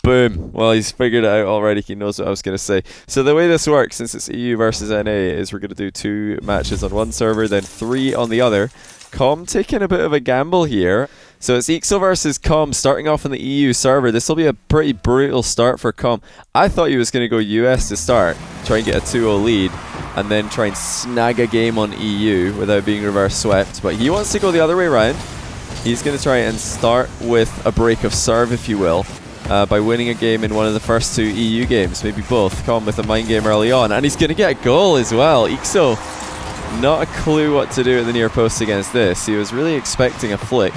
Boom. Well, he's figured it out already. He knows what I was going to say. So the way this works, since it's EU versus NA, is we're going to do 2 matches on one server, then 3 on the other. Comm taking a bit of a gamble here. So it's eekso versus Comm starting off on the EU server. This will be a pretty brutal start for Comm. I thought he was going to go US to start, try and get a 2-0 lead, and then try and snag a game on EU without being reverse swept. But he wants to go the other way around. He's going to try and start with a break of serve, if you will, by winning a game in one of the first 2 EU games, maybe both. Comm with a mind game early on, and he's going to get a goal as well. eekso, not a clue what to do at the near post against this. He was really expecting a flick.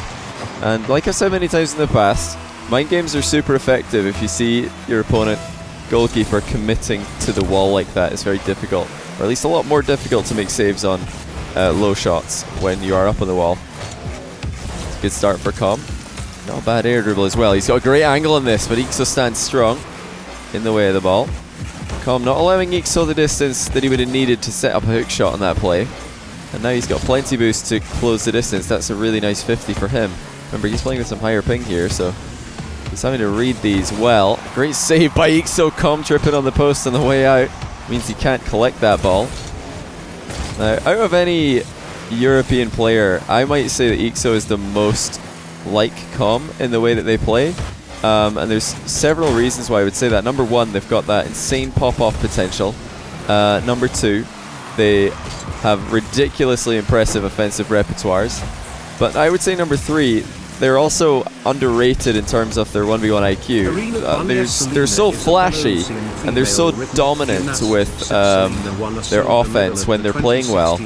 And like I've said many times in the past, mind games are super effective. If you see your opponent goalkeeper committing to the wall like that, it's very difficult, or at least a lot more difficult to make saves on low shots when you are up on the wall. It's a good start for Comm. Not a bad air dribble as well. He's got a great angle on this, but eekso stands strong in the way of the ball. Comm not allowing eekso the distance that he would have needed to set up a hook shot on that play. And now he's got plenty boost to close the distance. That's a really nice 50 for him. Remember, he's playing with some higher ping here, so he's having to read these well. Great save by eekso. Comm tripping on the post on the way out. Means he can't collect that ball. Now, out of any European player, I might say that eekso is the most like Comm in the way that they play. And there's several reasons why I would say that. Number 1, they've got that insane pop-off potential. Number 2, they have ridiculously impressive offensive repertoires. But I would say number 3, they're also underrated in terms of their 1v1 IQ. They're so flashy and they're so dominant with their offense when they're playing well.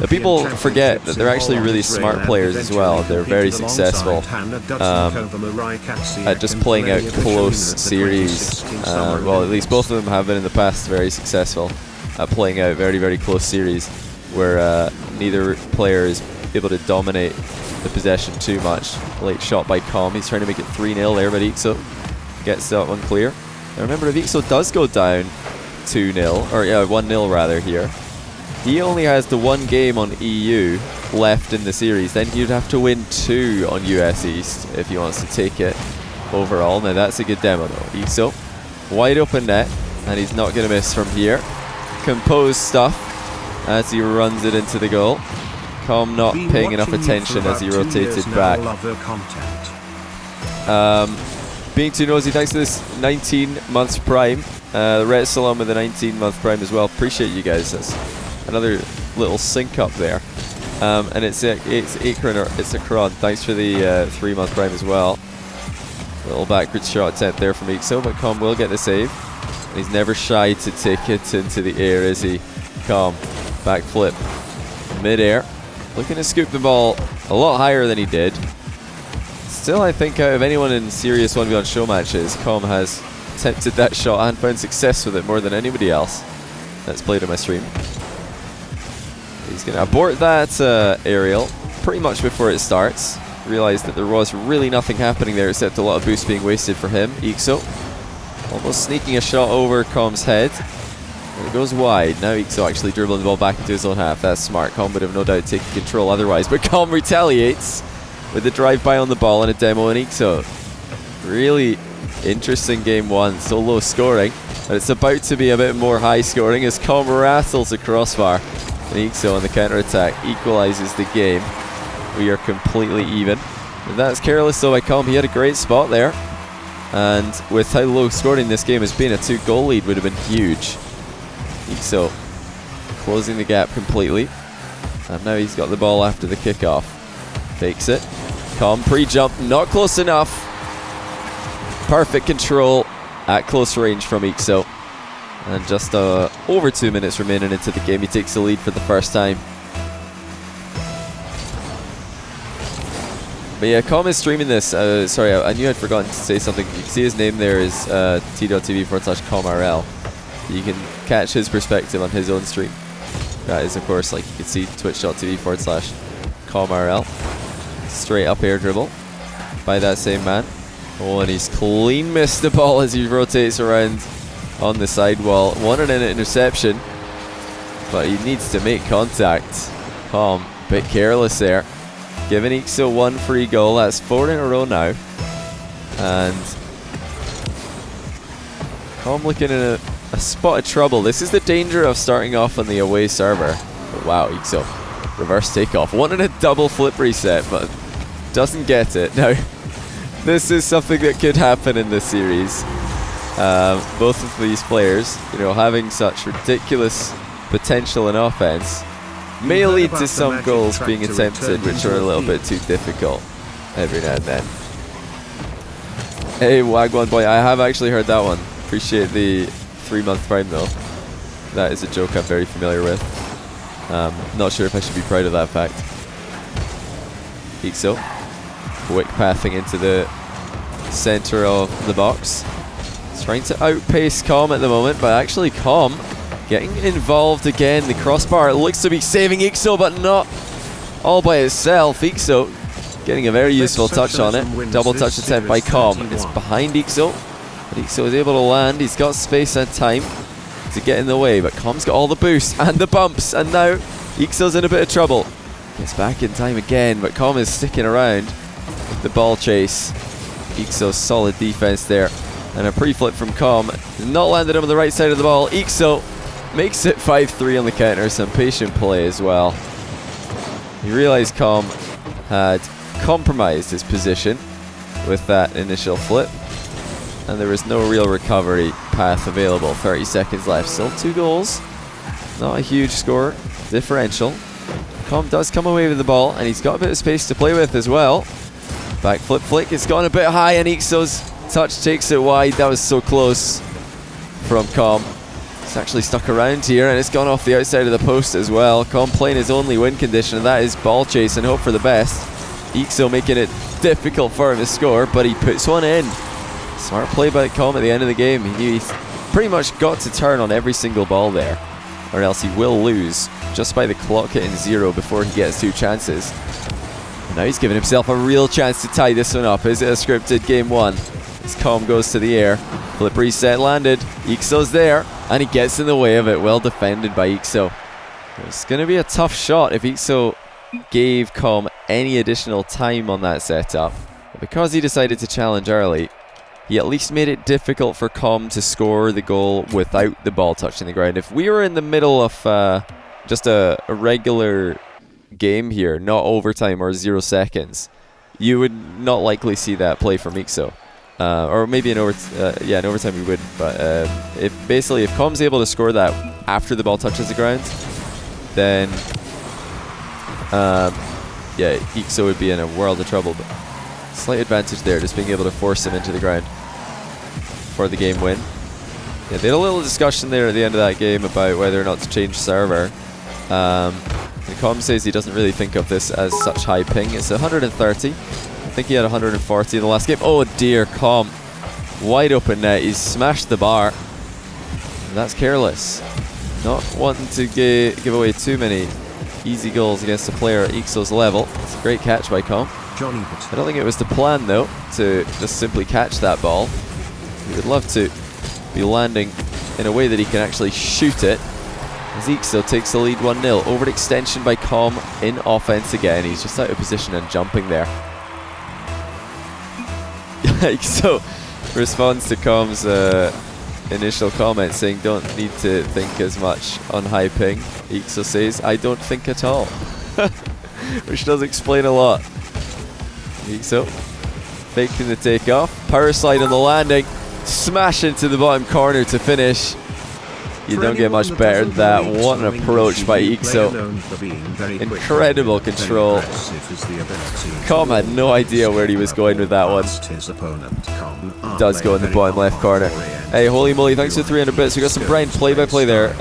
People forget that they're actually really smart players as well. They're very successful at just playing out close series. Well, at least both of them have been in the past very successful at playing out very, very close series where neither player is able to dominate the possession too much. Late shot by Comm. He's trying to make it 3-0 there, but eekso gets that one clear. Now remember, if eekso does go down 2-0, or yeah, 1-0 rather here, he only has the 1 game on EU left in the series. Then he'd have to win 2 on US East if he wants to take it overall. Now that's a good demo though. eekso, wide open net, and he's not going to miss from here. Composed stuff as he runs it into the goal. Comm not paying enough attention as he rotated back. Being too nosy, thanks to this 19 months prime. The Red Salon with the 19-month prime as well. Appreciate you guys. That's another little sync up there. And it's a Kron. Thanks for the 3-month prime as well. Little backwards shot attempt there from eekso, but Comm will get the save. And he's never shy to take it into the air, is he? Comm, backflip, mid-air. Looking to scoop the ball a lot higher than he did. Still, I think out of anyone in serious 1v1 show matches, Comm has attempted that shot and found success with it more than anybody else that's played on my stream. He's going to abort that aerial pretty much before it starts. Realised that there was really nothing happening there except a lot of boost being wasted for him. eekso almost sneaking a shot over Comm's head. It goes wide. Now eekso actually dribbling the ball back into his own half. That's smart. Comm would have no doubt taken control otherwise, but Comm retaliates with a drive-by on the ball and a demo in eekso. Really interesting game 1. So low scoring, but it's about to be a bit more high scoring as Comm rattles a crossbar. And eekso on the counter-attack equalizes the game. We are completely even. And that's careless though by Comm. He had a great spot there. And with how low scoring this game has been, a 2-goal lead would have been huge. eekso closing the gap completely, and now he's got the ball after the kickoff. Fakes it. Comm pre-jump, not close enough. Perfect control at close range from eekso, and just over 2 minutes remaining into the game, he takes the lead for the first time. But yeah, Comm is streaming this. Sorry, I knew I'd forgotten to say something. You can see his name there is t.tv/CommRL. You can catch his perspective on his own stream. That is, of course, like you can see, twitch.tv/CommRL. Straight up air dribble by that same man. Oh, and he's clean missed the ball as he rotates around on the sidewall. Wanted an interception, but he needs to make contact. Comm, a bit careless there. Giving eekso 1 free goal. That's 4 in a row now. And Comm looking in a spot of trouble. This is the danger of starting off on the away server. But wow, eekso. Reverse takeoff. Wanted a double flip reset, but doesn't get it. Now, this is something that could happen in this series. Both of these players, you know, having such ridiculous potential in offense may lead to some goals being attempted which are a little bit too difficult every now and then. Hey, Wagwan boy, I have actually heard that one. Appreciate the 3-month prime though. That is a joke I'm very familiar with. Not sure if I should be proud of that fact. eekso. Quick pathing into the center of the box. Trying to outpace Comm at the moment, but actually Comm getting involved again. The crossbar looks to be saving eekso, but not all by itself. eekso getting a very useful touch on it. Double touch attempt by Comm. It's behind eekso, but eekso is able to land. He's got space and time to get in the way, but Comm's got all the boosts and the bumps, and now eekso's in a bit of trouble. Gets back in time again, but Comm is sticking around with the ball chase. eekso's solid defense there. And a pre-flip from Comm. Not landed him on the right side of the ball. eekso makes it 5-3 on the counter. Some patient play as well. He realized Comm had compromised his position with that initial flip. And there was no real recovery path available. 30 seconds left. Still 2 goals. Not a huge score differential. Comm does come away with the ball. And he's got a bit of space to play with as well. Back flip flick. It's gone a bit high, and eekso's touch takes it wide. That was so close from Comm. It's actually stuck around here, and it's gone off the outside of the post as well. Comm playing his only win condition, and that is ball chase and hope for the best. eekso making it difficult for him to score, but he puts one in. Smart play by Comm at the end of the game. He knew he's pretty much got to turn on every single ball there, or else he will lose just by the clock hitting 0 before he gets 2 chances. And now he's giving himself a real chance to tie this one up. Is it a scripted game 1? As Comm goes to the air. Flip reset landed. eekso's there, and he gets in the way of it. Well defended by eekso. It's going to be a tough shot if eekso gave Comm any additional time on that setup. But because he decided to challenge early, he at least made it difficult for Comm to score the goal without the ball touching the ground. If we were in the middle of just a regular game here, not overtime or 0 seconds, you would not likely see that play from eekso. Or maybe in overtime we would. But if Comm's able to score that after the ball touches the ground, then eekso would be in a world of trouble. But slight advantage there, just being able to force him into the ground for the game win. Yeah, they had a little discussion there at the end of that game about whether or not to change server. And Comm says he doesn't really think of this as such high ping. It's 130. I think he had 140 in the last game. Oh dear, Comm. Wide open net. He's smashed the bar. And that's careless. Not wanting to give away too many easy goals against a player at eekso's level. It's a great catch by Comm. I don't think it was the plan though to just simply catch that ball. He would love to be landing in a way that he can actually shoot it. As eekso takes the lead 1-0. Overextension by Comm in offense again. He's just out of position and jumping there. eekso responds to Comm's initial comment saying don't need to think as much on high ping. eekso says I don't think at all. Which does explain a lot. eekso faking the takeoff. Power slide on the landing. Smash into the bottom corner to finish. You don't get much better than that. What an approach by eekso. Incredible control. Comm had no idea where he was going with that one. Does go in the bottom left corner. Hey, holy moly, thanks for 300 bits. We got some Brian play-by-play there.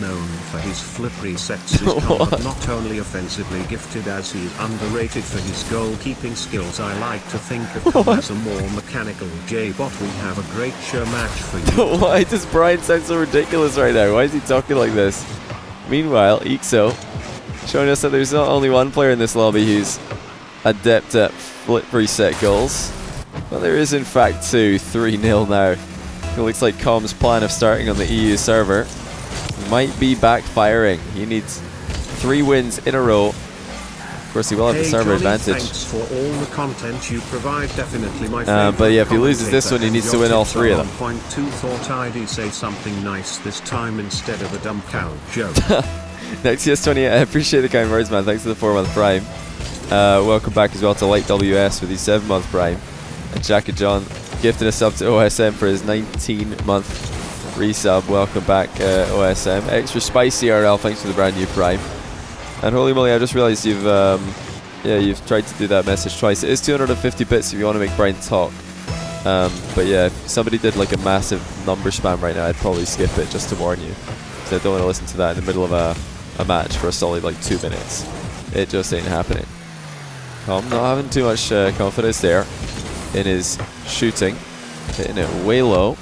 Known for his flip resets, is not only offensively gifted as he is underrated for his goalkeeping skills. I like to think of Comm as a more mechanical J-bot. We have a great show match for you. Why does Brian sound so ridiculous right now? Why is he talking like this? Meanwhile, eekso showing us that there's not only one player in this lobby who's adept at flip reset goals, but there is in fact 2. 3-0 now. It looks like Comm's plan of starting on the EU server might be backfiring. He needs 3 wins in a row course, he will have the Hey server Johnny, advantage. thanks for all the content you provide. Definitely my favorite. But yeah, if he loses this one, he needs to win all 3 of them. Point 2 thought I'd say something nice this time instead of a dumb cow joke. Nexius28, I appreciate the kind words, man. Thanks for the 4-month Prime. Welcome back as well to Light WS with the 7-month Prime. And Jack and John gifted a sub to OSM for his 19-month resub. Welcome back, OSM. Extra Spicy RL, thanks for the brand new Prime. And holy moly, I just realized you've tried to do that message twice. It is 250 bits if you want to make Brian talk. But yeah, if somebody did like a massive number spam right now, I'd probably skip it just to warn you. Because I don't want to listen to that in the middle of a match for a solid like 2 minutes. It just ain't happening. Comm not having too much confidence there in his shooting. Hitting it way low.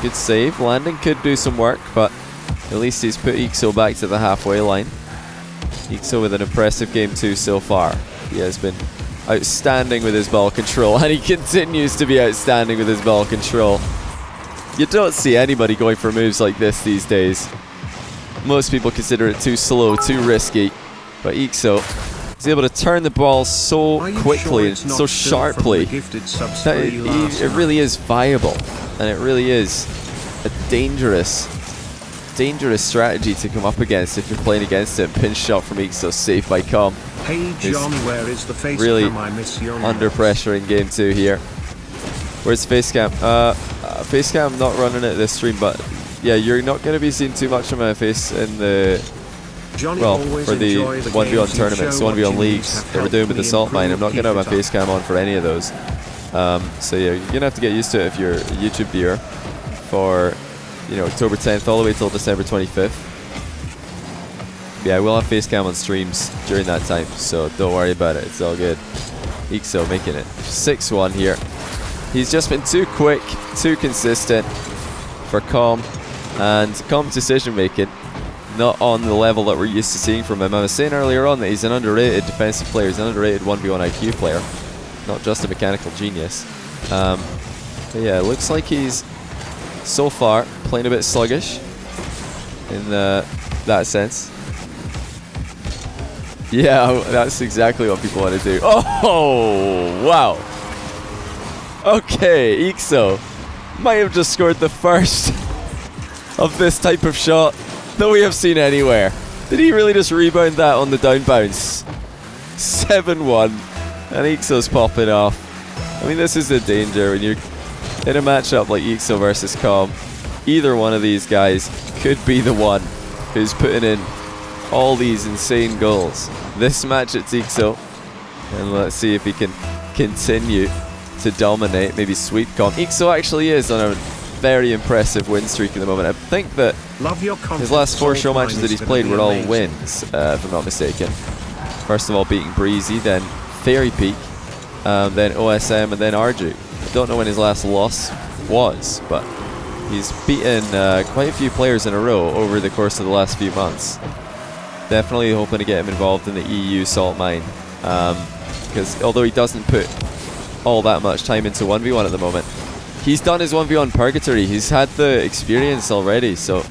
Good save. Landing could do some work, but at least he's put eekso back to the halfway line. eekso with an impressive game 2 so far. He has been outstanding with his ball control, and he continues to be outstanding with his ball control. You don't see anybody going for moves like this these days. Most people consider it too slow, too risky, but eekso is able to turn the ball so quickly and so sharply that it really is viable, and it really is a dangerous strategy to come up against if you're playing against it. Pinch shot from eekso, saved by Comm. Hey John, where is the face really cam? I miss your under pressure in game 2 here. Where's Facecam? Facecam not running it this stream, but yeah, you're not going to be seeing too much of my face in the for the 1v1 tournaments, 1v1 leagues that we're doing with the Salt Mine. I'm not going to have my face cam on for any of those. So yeah, you're going to have to get used to it if you're a YouTube viewer for, you know, October 10th all the way till December 25th. Yeah, I will have face cam on streams during that time, so don't worry about it. It's all good. eekso making it 6-1 here. He's just been too quick, too consistent for Comm, and Comm's decision making not on the level that we're used to seeing from him. I was saying earlier on that he's an underrated defensive player, he's an underrated 1v1 IQ player, not just a mechanical genius. But yeah, it looks like he's so far playing a bit sluggish in that sense. Yeah, that's exactly what people want to do. Oh, wow. Okay, eekso might have just scored the first of this type of shot that we have seen anywhere. Did he really just rebound that on the down bounce? 7-1, and eekso's popping off. I mean, this is the danger when you're in a matchup like eekso versus Comm. Either one of these guys could be the one who's putting in all these insane goals. This match it's eekso, and let's see if he can continue to dominate, maybe sweep Comm. eekso actually is on a very impressive win streak at the moment. I think that his last 4 show matches that he's played were all wins, if I'm not mistaken. First of all beating Breezy, then Fairy Peak, then OSM, and then Arju. I don't know when his last loss was, but he's beaten quite a few players in a row over the course of the last few months. Definitely hoping to get him involved in the EU Salt Mine, because although he doesn't put all that much time into 1v1 at the moment, he's done his 1v1 purgatory. He's had the experience already, so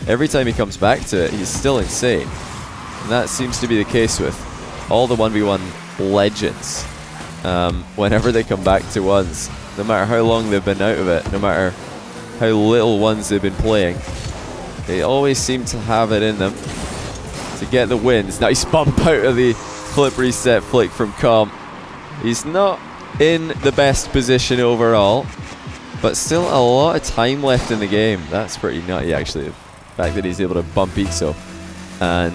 every time he comes back to it, he's still insane. And that seems to be the case with all the 1v1 legends. Whenever they come back to ones, no matter how long they've been out of it, no matter how little ones they've been playing, they always seem to have it in them to get the wins. Nice bump out of the flip reset flick from Comm. He's not in the best position overall, but still a lot of time left in the game. That's pretty nutty, actually. The fact that he's able to bump eekso and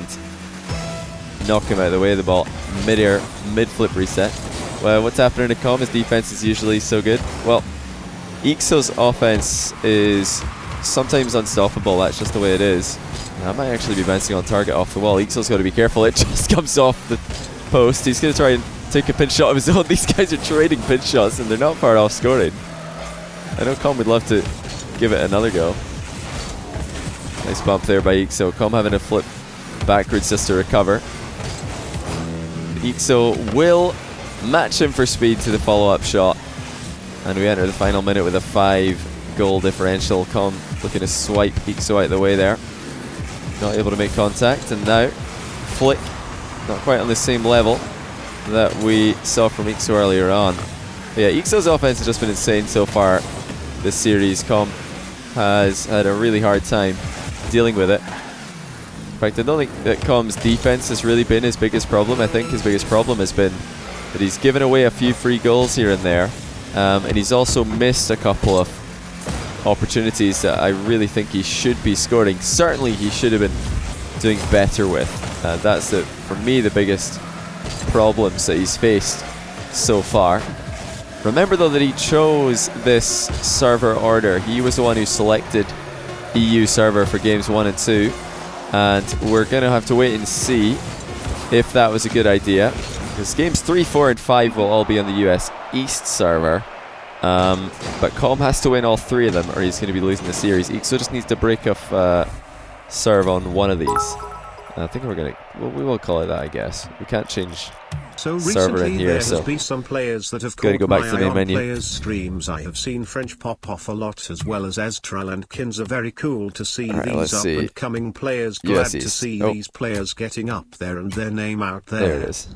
knock him out of the way of the ball mid-air, mid-flip reset. Well, what's happening to Comm? His defense is usually so good. Well, eekso's offense is sometimes unstoppable. That's just the way it is. That might actually be bouncing on target off the wall. eekso's got to be careful. It just comes off the post. He's going to try and take a pinch shot of his own. These guys are trading pinch shots, and they're not far off scoring. I know Comm would love to give it another go. Nice bump there by eekso. Comm having to flip backwards just to recover. eekso will match him for speed to the follow-up shot. And we enter the final minute with a 5-goal differential. Comm looking to swipe eekso out the way there. Not able to make contact, and now flick, not quite on the same level. that we saw from eekso earlier on. But yeah, eekso's offense has just been insane so far this series. Comm has had a really hard time dealing with it. In fact, I don't think that Comm's defense has really been his biggest problem. I think his biggest problem has been that he's given away a few free goals here and there, and he's also missed a couple of opportunities that I really think he should be scoring. Certainly he should have been doing better with. That's, for me, the biggest problems that he's faced so far. Remember though that he chose this server order. He was the one who selected EU server for games 1 and 2, and we're going to have to wait and see if that was a good idea, because games 3, 4 and 5 will all be on the US East server, but Comm has to win all 3 of them or he's going to be losing the series. eekso just needs to break off serve on one of these. I think we're going to, well, we will call it that, I guess. We can't change so server in recently here, there so has been some players that have gotta caught go back my to the main eye on menu. players' streams. I have seen French pop off a lot, as well as Estral and Kinza. Very cool to see these up and coming players. Glad to see these players getting up there and their name out there. There it is.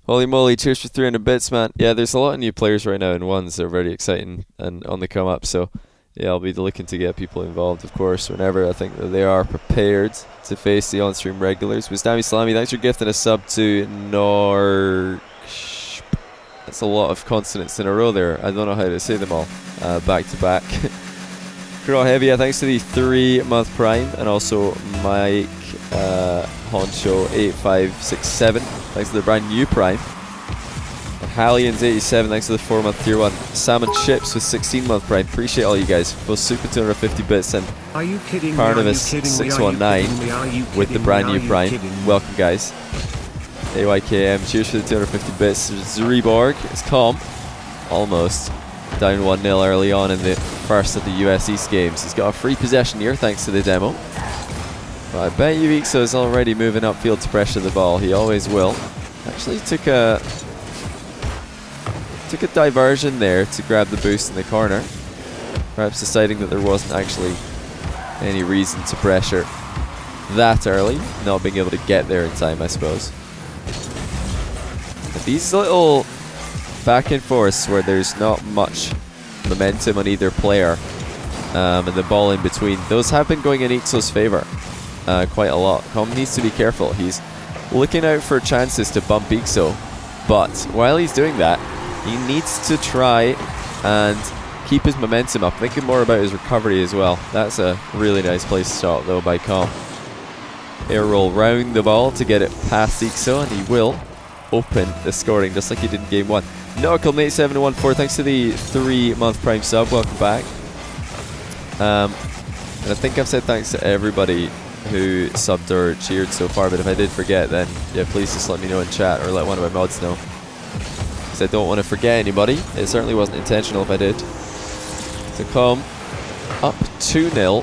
Holy moly, cheers for 300 bits, man. Yeah, there's a lot of new players right now in ones that are very exciting and on the come up, so yeah, I'll be looking to get people involved, of course, whenever I think that they are prepared to face the on-stream regulars. Wisdami Salami, thanks for gifting a sub to Nor... That's a lot of consonants in a row there. I don't know how to say them all back to back. Crow Heavy, thanks to the 3-month Prime, and also Mike Honcho 8567. Thanks to the brand new Prime. Hallians 87, thanks to the 4-month tier 1. Salmon Chips with 16-month Prime. Appreciate all you guys. For super 250 bits, and Carnivus 619 with the brand new Prime. Welcome, guys. AYKM, cheers for the 250 bits. Zreborg, it's Comm. Almost down 1-0 early on in the first of the US East games. He's got a free possession here thanks to the demo. But I bet you eekso is already moving upfield to pressure the ball. He always will. Actually took a diversion there to grab the boost in the corner. Perhaps deciding that there wasn't actually any reason to pressure that early. Not being able to get there in time, I suppose. But these little back and forths where there's not much momentum on either player, and the ball in between, those have been going in eekso's favour quite a lot. Comm needs to be careful. He's looking out for chances to bump eekso, but while he's doing that, he needs to try and keep his momentum up, thinking more about his recovery as well. That's a really nice place shot though by Comm. Air roll round the ball to get it past eekso, and he will open the scoring just like he did in game 1. Nautical Nate 714, thanks to the 3-month Prime sub. Welcome back. And I think I've said thanks to everybody who subbed or cheered so far, but if I did forget, then yeah, please just let me know in chat or let one of my mods know, because I don't want to forget anybody. It certainly wasn't intentional if I did. So Comm up 2-0,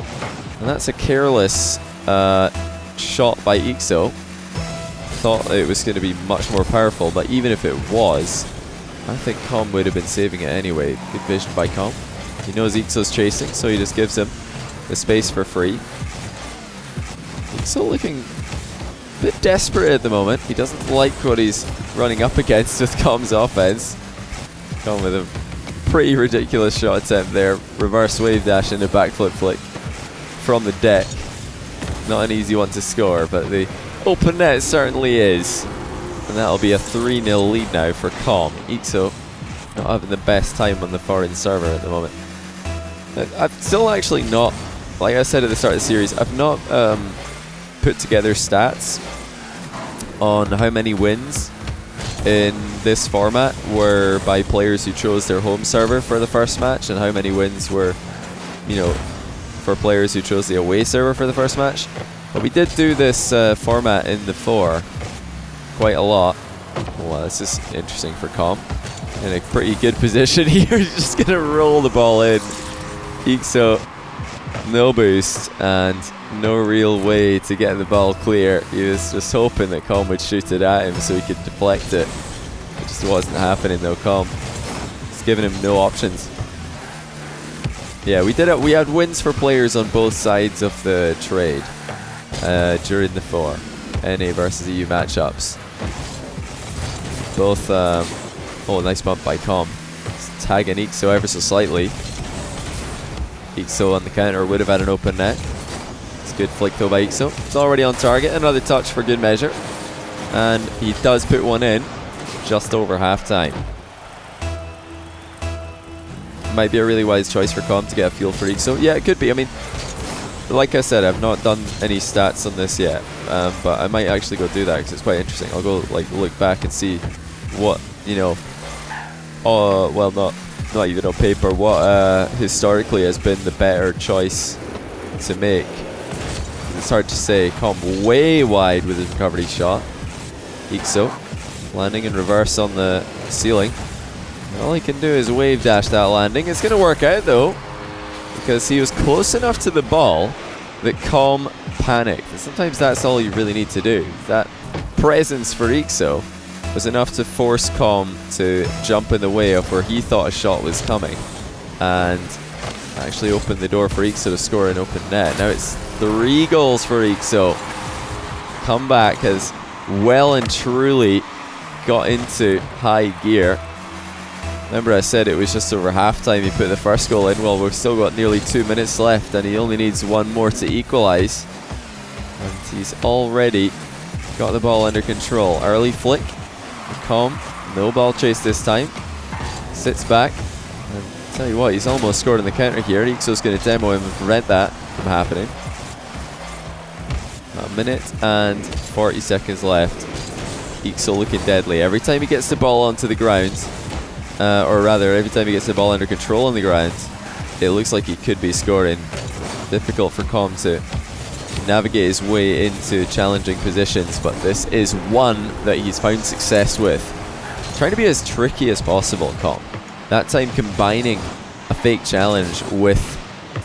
and that's a careless shot by eekso. Thought it was going to be much more powerful, but even if it was, I think Comm would have been saving it anyway. Good vision by Comm. He knows eekso's chasing, so he just gives him the space for free. eekso looking a bit desperate at the moment. He doesn't like what he's running up against with Comm's offense. Comm with a pretty ridiculous shot attempt there. Reverse wave dash and a backflip flick from the deck. Not an easy one to score, but the open net certainly is. And that'll be a 3-0 lead now for Comm. eekso not having the best time on the foreign server at the moment. I've still actually not, like I said at the start of the series, I've not put together stats on how many wins in this format were by players who chose their home server for the first match, and how many wins were, you know, for players who chose the away server for the first match. But we did do this format in the 4 quite a lot. Well, this is interesting for Comm. In a pretty good position here. He's just going to roll the ball in. eekso, no boost and no real way to get the ball clear. He was just hoping that Comm would shoot it at him so he could deflect it. It just wasn't happening though. Comm just giving him no options. Yeah, we did it. We had wins for players on both sides of the trade during the 4 NA versus EU matchups. Both, oh, nice bump by Comm. Tagging eekso ever so slightly. eekso on the counter would have had an open net. It's good flick though by eekso. It's already on target. Another touch for good measure. And he does put one in just over half time. Might be a really wise choice for Comm to get a feel for eekso. Yeah, it could be. I mean, like I said, I've not done any stats on this yet, but I might actually go do that because it's quite interesting. I'll go like look back and see what, you know, well, not even on paper, what historically has been the better choice to make. It's hard to say. Comm way wide with his recovery shot. eekso landing in reverse on the ceiling. All he can do is wave dash that landing. It's going to work out though, because he was close enough to the ball that Comm panicked. And sometimes that's all you really need to do. That presence for eekso was enough to force Comm to jump in the way of where he thought a shot was coming, and actually opened the door for eekso to score an open net. Now it's 3 goals for eekso. Comeback has well and truly got into high gear. Remember I said it was just over halftime he put the first goal in. Well, we've still got nearly 2 minutes left and he only needs one more to equalise. And he's already got the ball under control. Early flick. Comm, no ball chase this time. Sits back. And tell you what, he's almost scored on the counter here. eekso's going to demo him and prevent that from happening. A minute and 40 seconds left. eekso looking deadly. Every time he gets the ball onto the ground, or rather, every time he gets the ball under control on the ground, it looks like he could be scoring. Difficult for Comm to navigate his way into challenging positions, but this is one that he's found success with. Trying to be as tricky as possible, Comm. That time combining a fake challenge with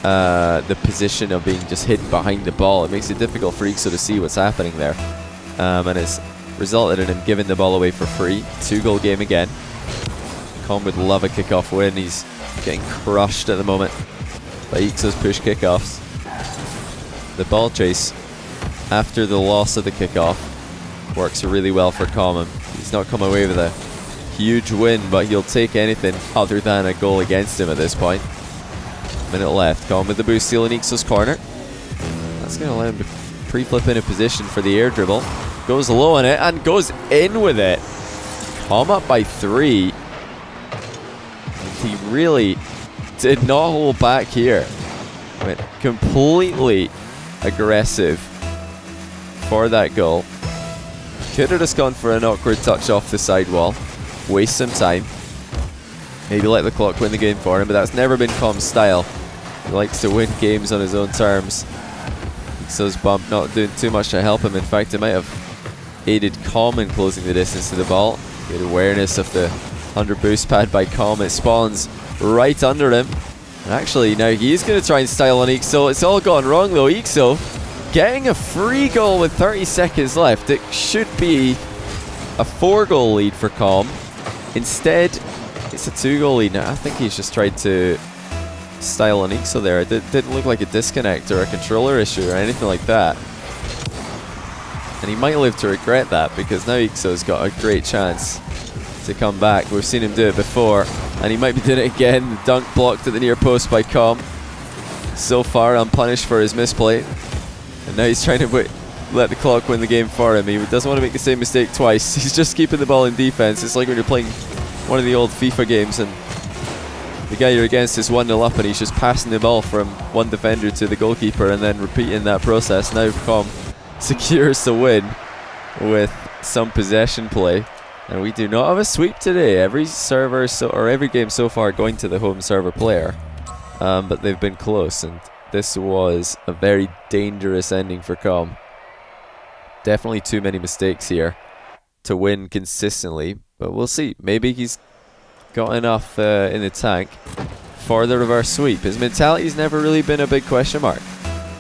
the position of being just hidden behind the ball. It makes it difficult for eekso to see what's happening there. And it's resulted in him giving the ball away for free. 2-goal game again. Comm would love a kickoff win. He's getting crushed at the moment by eekso's push kickoffs. The ball chase after the loss of the kickoff works really well for Comm. He's not come away with a huge win, but he'll take anything other than a goal against him at this point. Minute left. Comm with the boost steal in eekso's corner. That's going to allow him to pre-flip in a position for the air dribble. Goes low on it and goes in with it. Comm up by 3. He really did not hold back here. Went completely aggressive for that goal. Could have just gone for an awkward touch off the sidewall. Waste some time. Maybe let the clock win the game for him, but that's never been Comm's style. He likes to win games on his own terms. eekso's bump not doing too much to help him. In fact, it might have aided Comm in closing the distance to the ball. Good awareness of the under boost pad by Comm. It spawns right under him. And actually, now he's going to try and style on eekso. It's all gone wrong though. eekso getting a free goal with 30 seconds left. It should be a 4-goal lead for Comm. Instead, it's a 2-goal lead. Now, I think he's just tried to style on eekso there. It didn't look like a disconnect or a controller issue or anything like that. And he might live to regret that, because now eekso's got a great chance to come back. We've seen him do it before, and he might be doing it again. The dunk blocked at the near post by Comm. So far unpunished for his misplay. And now he's trying to let the clock win the game for him. He doesn't want to make the same mistake twice. He's just keeping the ball in defense. It's like when you're playing one of the old FIFA games and the guy you're against is 1-0 up and he's just passing the ball from one defender to the goalkeeper and then repeating that process. Now Comm secures the win with some possession play. And we do not have a sweep today. Every server or every game so far going to the home server player. But they've been close, and this was a very dangerous ending for Comm. Definitely too many mistakes here to win consistently, but we'll see. Maybe he's got enough in the tank for the reverse sweep. His mentality's never really been a big question mark,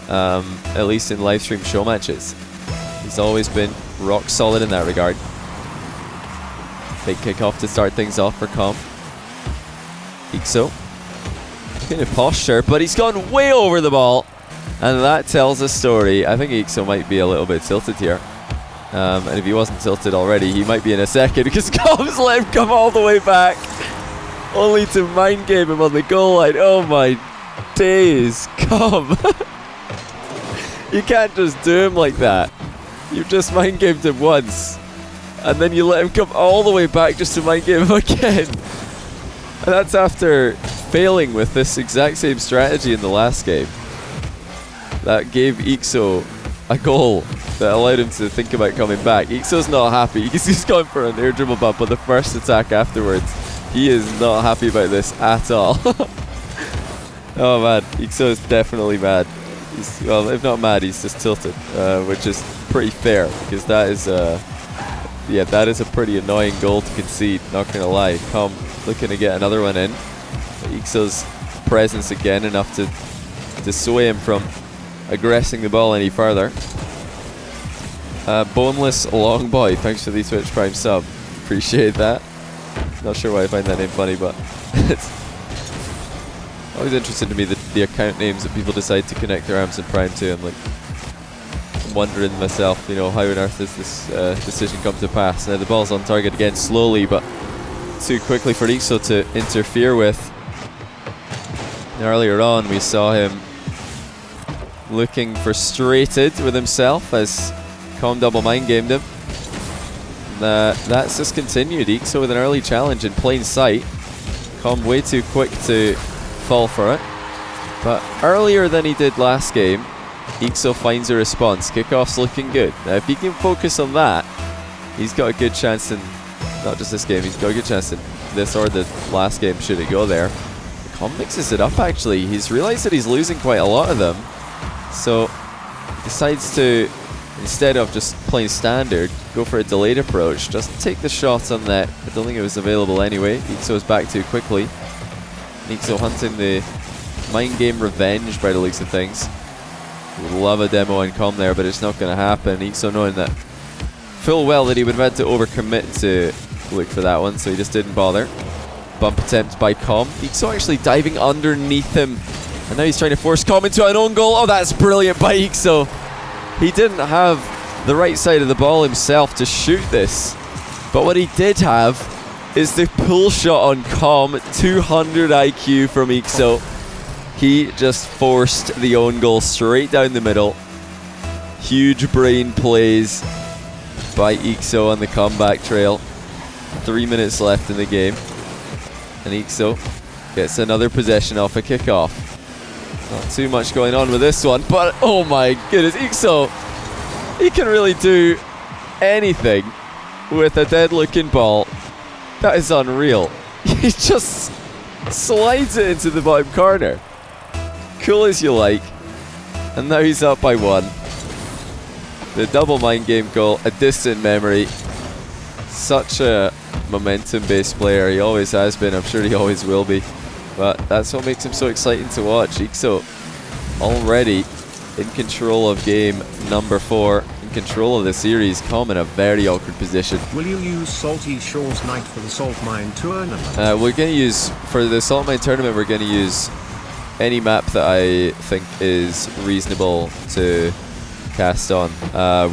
at least in live stream show matches. He's always been rock solid in that regard. Big kickoff to start things off for Comm. eekso. Kind of posture, but he's gone way over the ball. And that tells a story. I think eekso might be a little bit tilted here. And if he wasn't tilted already, he might be in a second because Comm's let him come all the way back, only to mind game him on the goal line. Oh my days, Comm. You can't just do him like that. You've just mind gamed him once, and then you let him come all the way back just to mind game him again. And that's after failing with this exact same strategy in the last game. That gave eekso a goal that allowed him to think about coming back. eekso's not happy. He's going for an air dribble bump on the first attack afterwards. He is not happy about this at all. Oh man, eekso is definitely mad. Well, if not mad, he's just tilted, which is pretty fair, because that is that is a pretty annoying goal to concede, not gonna lie. Comm looking to get another one in. eekso's presence again enough to dissuade him from aggressing the ball any further. Boneless Long Boy, thanks for the Twitch Prime sub. Appreciate that. Not sure why I find that name funny, but it's always interesting to me the account names that people decide to connect their Amazon Prime to. I'm wondering myself, you know, how on earth does this decision come to pass? Now the ball's on target again, slowly, but too quickly for eekso to interfere with. And earlier on, we saw him looking frustrated with himself as Comm double mind gamed him. That's just continued. eekso with an early challenge in plain sight. Comm way too quick to fall for it. But earlier than he did last game, eekso finds a response. Kickoff's looking good. Now if he can focus on that, he's got a good chance in, not just this game, he's got a good chance in this or the last game should it go there. Comm mixes it up actually. He's realized that he's losing quite a lot of them. So decides to, instead of just playing standard, go for a delayed approach. Doesn't take the shot on that. I don't think it was available anyway. eekso's back too quickly. eekso hunting the mind game revenge by the looks of things. Would love a demo on Comm there, but it's not going to happen. eekso knowing that full well that he would have had to overcommit to look for that one, so he just didn't bother. Bump attempt by Comm. eekso actually diving underneath him. And now he's trying to force Comm into an own goal. Oh, that's brilliant by eekso. He didn't have the right side of the ball himself to shoot this. But what he did have is the pull shot on Comm. 200 IQ from eekso. He just forced the own goal straight down the middle. Huge brain plays by eekso on the comeback trail. 3 minutes left in the game. And eekso gets another possession off a kickoff. Not too much going on with this one, but oh my goodness, eekso, he can really do anything with a dead looking ball. That is unreal. He just slides it into the bottom corner. Cool as you like. And now he's up by 1. The double mind game goal, a distant memory. Such a momentum based player, he always has been, I'm sure he always will be. But that's what makes him so exciting to watch. eekso already in control of game number 4, in control of the series. Comm in a very awkward position. Will you use Salty Shores Night for the Salt Mine tournament? We're going to use, for the Salt Mine tournament, we're going to use any map that I think is reasonable to cast on. I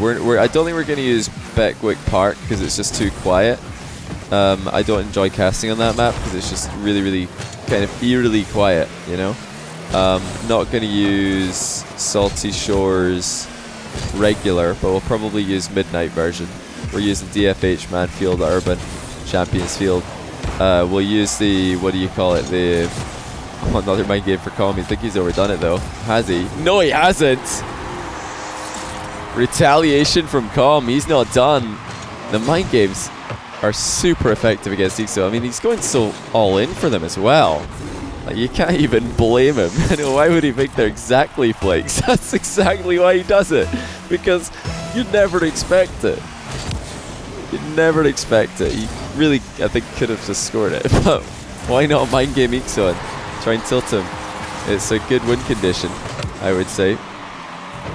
don't think we're going to use Beckwick Park because it's just too quiet. I don't enjoy casting on that map because it's just really kind of eerily quiet, you know. Not going to use Salty Shores regular, but we'll probably use Midnight version. We're using DFH, Manfield, Urban, Champions Field. We'll use the, what do you call it, the, another mind game for Comm. I think he's overdone it though. Has he? No, he hasn't! Retaliation from Comm. He's not done. The mind games are super effective against eekso. I mean, he's going so all in for them as well. Like, you can't even blame him. Why would he think they're exactly flakes? That's exactly why he does it. Because you'd never expect it. You'd never expect it. He really, I think, could have just scored it. But why not mind game eekso and try and tilt him? It's a good win condition, I would say.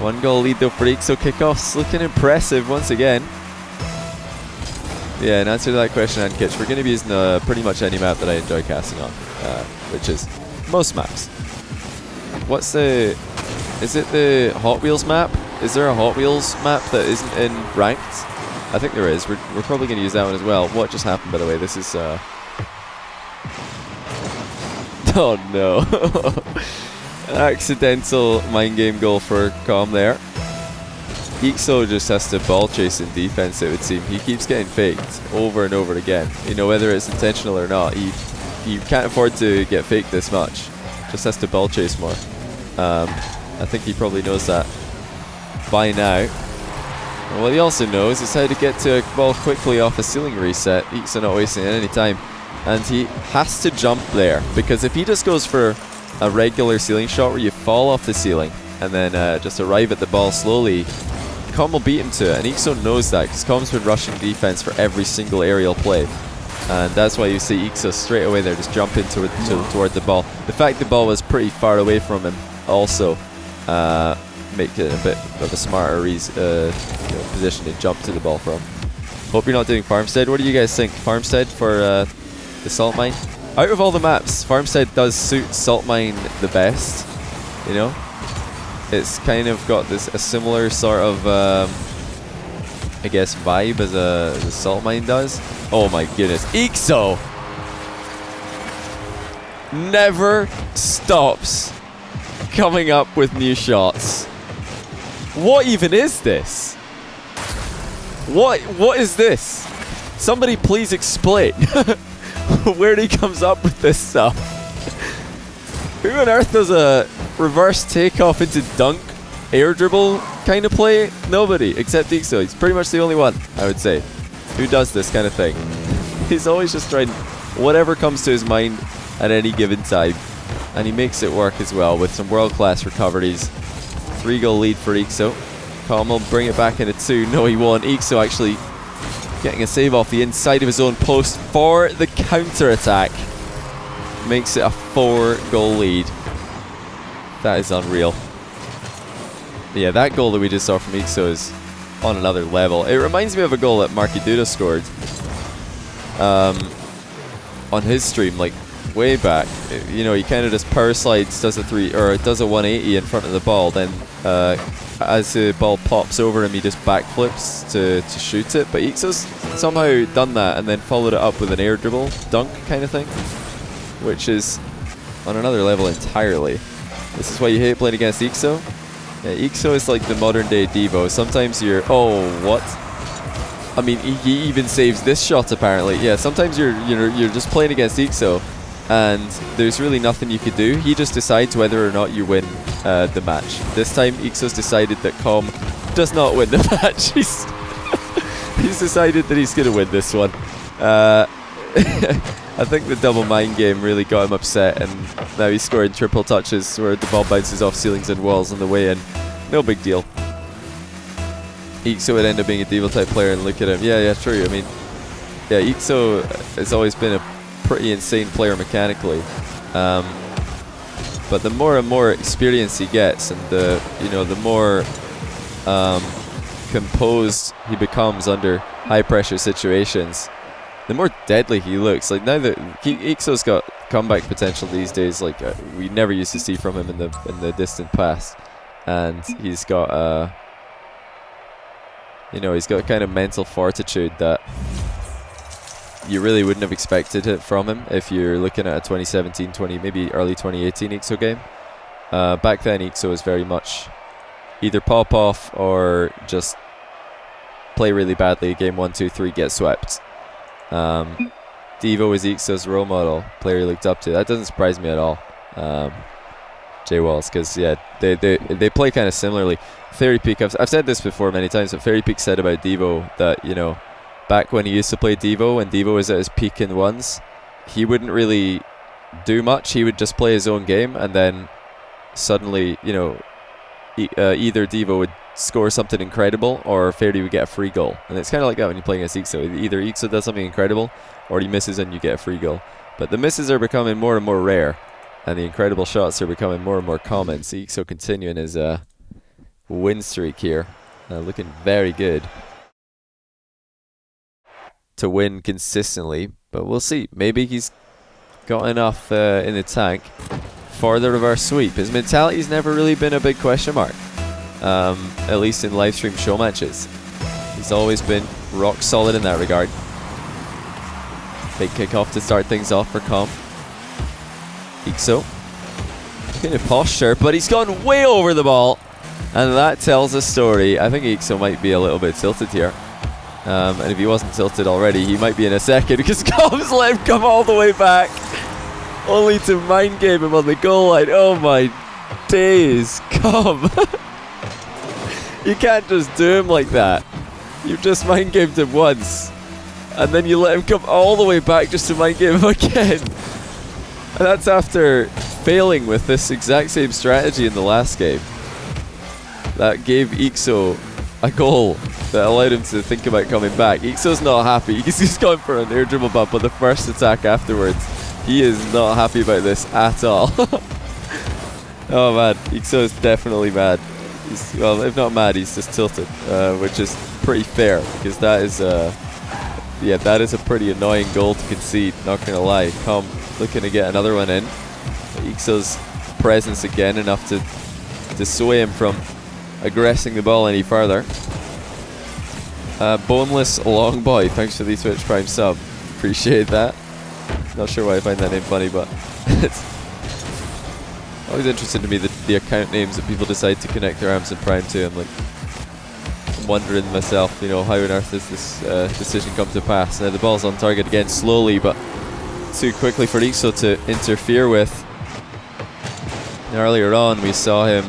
1 goal lead though for eekso. Kickoffs looking impressive once again. Yeah, in answer to that question, and Kitch, we're going to be using pretty much any map that I enjoy casting on, which is most maps. What's the... Is it the Hot Wheels map? Is there a Hot Wheels map that isn't in ranked? I think there is. We're probably going to use that one as well. What just happened, by the way? This is... Oh no. Accidental mind game goal for Comm there. eekso just has to ball chase in defense, it would seem. He keeps getting faked over and over again. You know, whether it's intentional or not, he can't afford to get faked this much. Just has to ball chase more. I think he probably knows that by now. And what he also knows is how to get to a ball quickly off a ceiling reset. eekso not wasting any time. And he has to jump there, because if he just goes for a regular ceiling shot where you fall off the ceiling and then just arrive at the ball slowly, Comm will beat him to it. And eekso knows that, because Comm's been rushing defense for every single aerial play. And that's why you see eekso straight away there just jump into it toward the ball. The fact the ball was pretty far away from him also make it a bit of a smarter position to jump to the ball from. Hope you're not doing Farmstead. What do you guys think? Farmstead for the Salt Mine? Out of all the maps, Farmstead does suit Salt Mine the best. You know? It's kind of got a similar sort of, I guess, vibe as the Salt Mine does. Oh my goodness. eekso never stops coming up with new shots. What even is this? What is this? Somebody please explain where he comes up with this stuff. Who on earth does a reverse takeoff into dunk air dribble kind of play? Nobody, except eekso. He's pretty much the only one, I would say, who does this kind of thing. He's always just trying whatever comes to his mind at any given time. And he makes it work as well with some world-class recoveries. 3-goal lead for eekso. Comm will bring it back into 2. No, he won't. eekso actually getting a save off the inside of his own post for the counter-attack. Makes it a 4-goal lead. That is unreal. But yeah, that goal that we just saw from eekso is on another level. It reminds me of a goal that Marky Duda scored on his stream, like way back. You know, he kind of just power slides, does a 180 in front of the ball, then as the ball pops over him, he just backflips to shoot it. But eekso's somehow done that and then followed it up with an air dribble dunk kind of thing, which is on another level entirely. This is why you hate playing against eekso. Yeah, eekso is like the modern day Devo. Sometimes you're... Oh, what? I mean, he even saves this shot apparently. Yeah, sometimes you're just playing against eekso and there's really nothing you could do. He just decides whether or not you win the match. This time, eekso's decided that Comm does not win the match. He's decided that he's going to win this one. I think the double mind game really got him upset, and now he's scoring triple touches where the ball bounces off ceilings and walls on the way in. No big deal. eekso would end up being a Devo type player, and look at him. Yeah, true. I mean, yeah, eekso has always been a pretty insane player mechanically. But the more and more experience he gets, and the more composed he becomes under high pressure situations, the more deadly he looks. Like now that eekso's got comeback potential these days, like we never used to see from him in the distant past, and he's got he's got kind of mental fortitude that you really wouldn't have expected it from him if you're looking at a 2017, maybe early 2018 eekso game. Back then, eekso was very much either pop off or just play really badly. Game 1, 2, 3, get swept. Devo is eekso's role model, player he looked up to. That doesn't surprise me at all, Jay Walls, because yeah, they play kind of similarly. Fairy Peak, I've said this before many times, but Fairy Peak said about Devo that, back when he used to play Devo, when Devo was at his peak in ones, he wouldn't really do much. He would just play his own game, and then suddenly, either Devo would score something incredible or Fairy would get a free goal. And it's kind of like that when you play against eekso. Either eekso does something incredible or he misses and you get a free goal. But the misses are becoming more and more rare, and the incredible shots are becoming more and more common. So eekso continuing his win streak here, looking very good to win consistently, but we'll see. Maybe he's got enough in the tank for the reverse sweep. His mentality's never really been a big question mark, at least in live stream show matches. He's always been rock solid in that regard. Big kickoff to start things off for Comm. eekso. Good posture, but he's gone way over the ball. And that tells a story. I think eekso might be a little bit tilted here. And if he wasn't tilted already, he might be in a second because Comm's let him come all the way back. Only to mind game him on the goal line. Oh my days, Comm. You can't just do him like that. You've just mind gamed him once. And then you let him come all the way back just to mind game him again. And that's after failing with this exact same strategy in the last game. That gave eekso a goal that allowed him to think about coming back. eekso's not happy. He's going for an air dribble bump on the first attack afterwards. He is not happy about this at all. Oh man, eekso is definitely mad. Well, if not mad, he's just tilted, which is pretty fair because that is that is a pretty annoying goal to concede. Not gonna lie. Comm looking to get another one in. eekso's presence again enough to dissuade him from aggressing the ball any further. Boneless Long Boy, thanks for the Twitch Prime sub. Appreciate that. Not sure why I find that name funny, but it's always interesting to me the account names that people decide to connect their Amazon Prime to. I'm wondering myself, you know, how on earth does this decision come to pass? Now the ball's on target again slowly, but too quickly for eekso to interfere with. And earlier on we saw him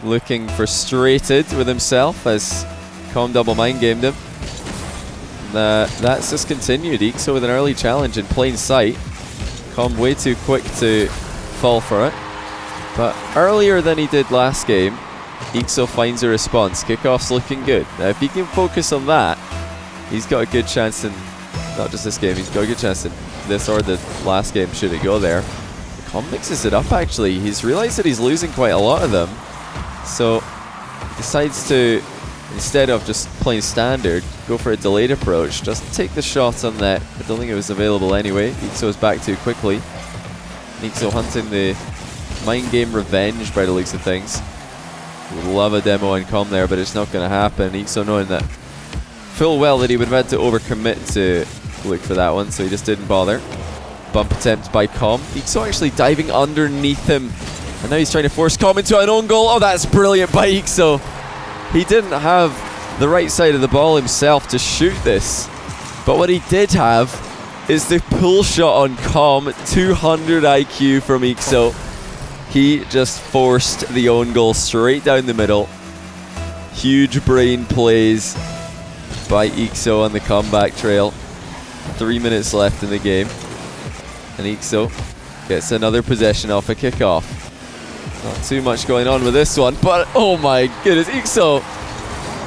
looking frustrated with himself as Comm double mind gamed him. That's just continued. eekso with an early challenge in plain sight. Comm way too quick to fall for it. But earlier than he did last game, eekso finds a response. Kickoff's looking good. Now if he can focus on that, he's got a good chance in, not just this game, he's got a good chance in this or the last game should it go there. Comm mixes it up actually. He's realized that he's losing quite a lot of them. So decides to, instead of just playing standard, go for a delayed approach. Doesn't take the shot on that. I don't think it was available anyway. eekso is back too quickly. eekso hunting the mind game revenge by the looks of things. Would love a demo on Comm there, but it's not going to happen. eekso knowing that full well that he would have had to overcommit to look for that one, so he just didn't bother. Bump attempt by Comm. eekso actually diving underneath him. And now he's trying to force Comm into an own goal. Oh, that's brilliant by eekso. He didn't have the right side of the ball himself to shoot this. But what he did have is the pull shot on Comm. 200 IQ from eekso. He just forced the own goal straight down the middle. Huge brain plays by eekso on the comeback trail. 3 minutes left in the game. And eekso gets another possession off a kickoff. Not too much going on with this one, but oh my goodness, eekso,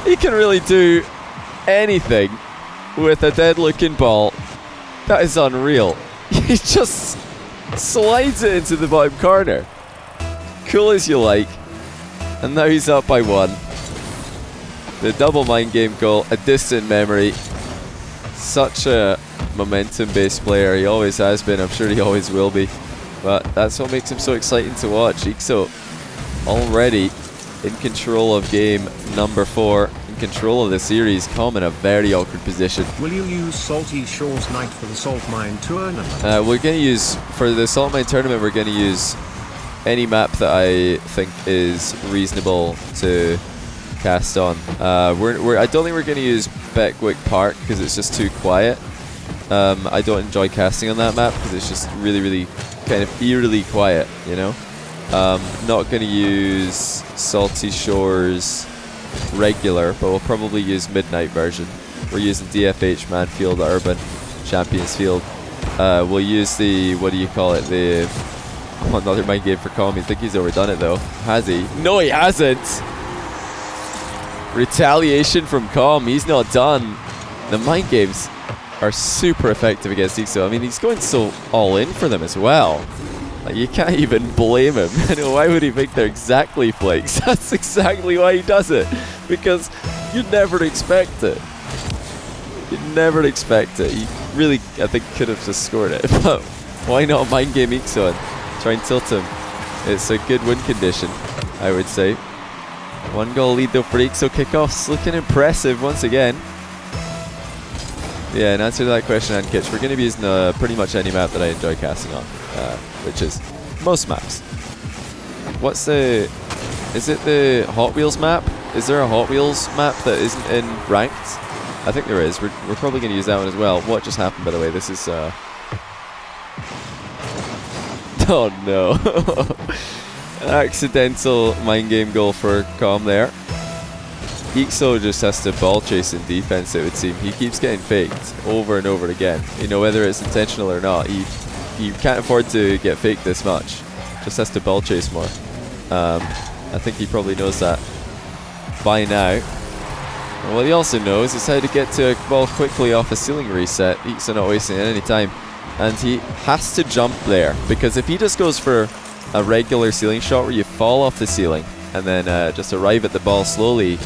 he can really do anything with a dead looking ball. That is unreal. He just slides it into the bottom corner. Cool as you like. And now he's up by 1. The double mind game goal, a distant memory. Such a momentum based player. He always has been. I'm sure he always will be. But that's what makes him so exciting to watch. eekso already in control of game number 4, in control of the series. Comm in a very awkward position. Will you use Salty Shores Night for the Salt Mine tournament? We're going to use, for the Salt Mine tournament, we're going to use any map that I think is reasonable to cast on. I don't think we're going to use Beckwick Park because it's just too quiet. I don't enjoy casting on that map because it's just really kind of eerily quiet, you know. Not going to use Salty Shores regular, but we'll probably use Midnight version. We're using DFH, Manfield, Urban, Champions Field. We'll use the, what do you call it, the, another mind game for Comm. I think he's overdone it though. Has he? No, he hasn't! Retaliation from Comm. He's not done. The mind games are super effective against eekso. I mean, he's going so all in for them as well. Like, you can't even blame him. Why would he think they're exactly flakes? That's exactly why he does it. Because you'd never expect it. You'd never expect it. He really, I think, could have just scored it. But why not mind game eekso and try and tilt him? It's a good win condition, I would say. 1 goal lead though for eekso. Kickoffs looking impressive once again. Yeah, in answer to that question, Ankitch, we're going to be using pretty much any map that I enjoy casting on, which is most maps. What's the... Is it the Hot Wheels map? Is there a Hot Wheels map that isn't in ranked? I think there is. We're probably going to use that one as well. What just happened, by the way? This is... Oh no. Accidental mind game goal for Comm there. eekso just has to ball chase in defense, it would seem. He keeps getting faked over and over again. You know, whether it's intentional or not, he can't afford to get faked this much. Just has to ball chase more. I think he probably knows that by now. And what he also knows is how to get to a ball quickly off a ceiling reset. eekso not wasting any time. And he has to jump there, because if he just goes for a regular ceiling shot where you fall off the ceiling and then just arrive at the ball slowly,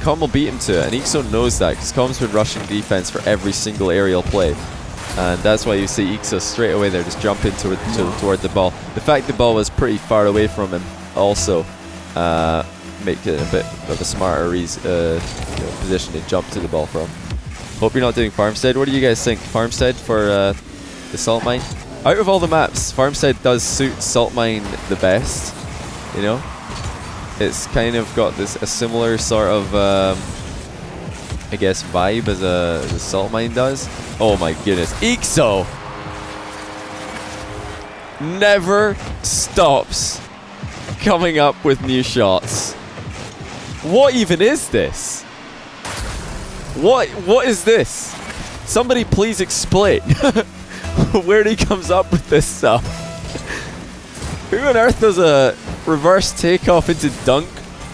Comm will beat him to it. And eekso knows that, because Comm's been rushing defense for every single aerial play. And that's why you see eekso straight away there just jump into it toward the ball. The fact the ball was pretty far away from him also make it a bit of a smarter position to jump to the ball from. Hope you're not doing Farmstead. What do you guys think? Farmstead for the Salt Mine? Out of all the maps, Farmstead does suit Salt Mine the best, you know? It's kind of got a similar sort of, I guess, vibe as the Salt Mine does. Oh my goodness. eekso never stops coming up with new shots. What even is this? What is this? Somebody please explain. Where he comes up with this stuff. Who on earth does a reverse takeoff into dunk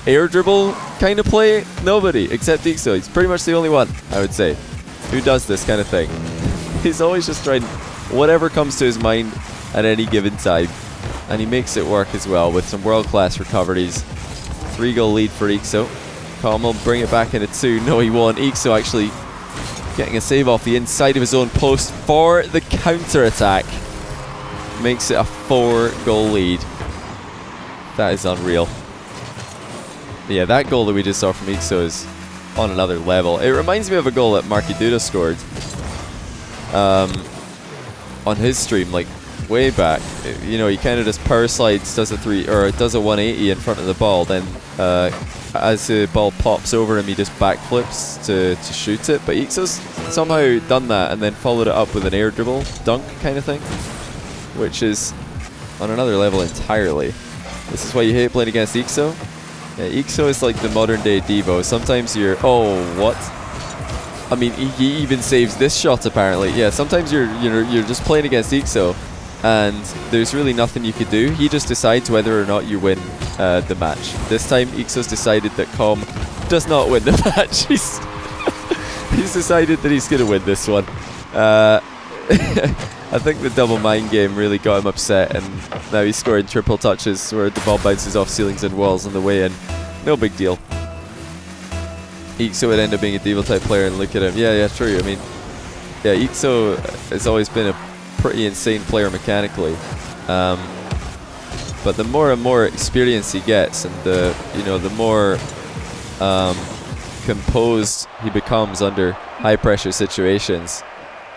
air dribble kind of play? Nobody, except eekso. He's pretty much the only one, I would say, who does this kind of thing. He's always just trying whatever comes to his mind at any given time. And he makes it work as well with some world-class recoveries. 3-goal lead for eekso. Comm will bring it back into 2. No, he won't. eekso actually getting a save off the inside of his own post for the counter-attack. Makes it a 4-goal lead. That is unreal. But yeah, that goal that we just saw from eekso is on another level. It reminds me of a goal that Marky Duda scored on his stream, like way back. You know, he kind of just power slides, does a 180 in front of the ball, then as the ball pops over him, he just backflips to shoot it. But eekso's somehow done that and then followed it up with an air dribble dunk kind of thing, which is on another level entirely. This is why you hate playing against eekso. Yeah, eekso is like the modern day Devo. Sometimes you're... Oh, what? I mean, he even saves this shot apparently. Yeah, sometimes you're just playing against eekso and there's really nothing you could do. He just decides whether or not you win the match. This time, eekso's decided that Comm does not win the match. He's decided that he's going to win this one. I think the double mind game really got him upset, and now he's scoring triple touches where the ball bounces off ceilings and walls on the way in. No big deal. eekso would end up being a Devo type player, and look at him. Yeah, true. I mean, yeah, eekso has always been a pretty insane player mechanically, but the more and more experience he gets, and the more composed he becomes under high pressure situations,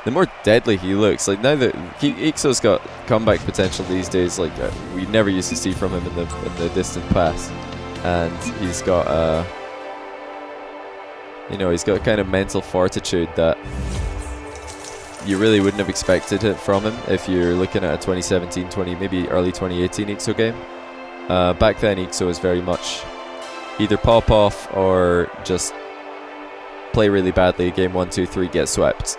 the more deadly he looks. Like now that eekso's got comeback potential these days, like we never used to see from him in the distant past, and he's got he's got kind of mental fortitude that you really wouldn't have expected it from him if you're looking at a 2017, maybe early 2018 eekso game. Back then, eekso was very much either pop off or just play really badly, game 1, 2, 3, get swept.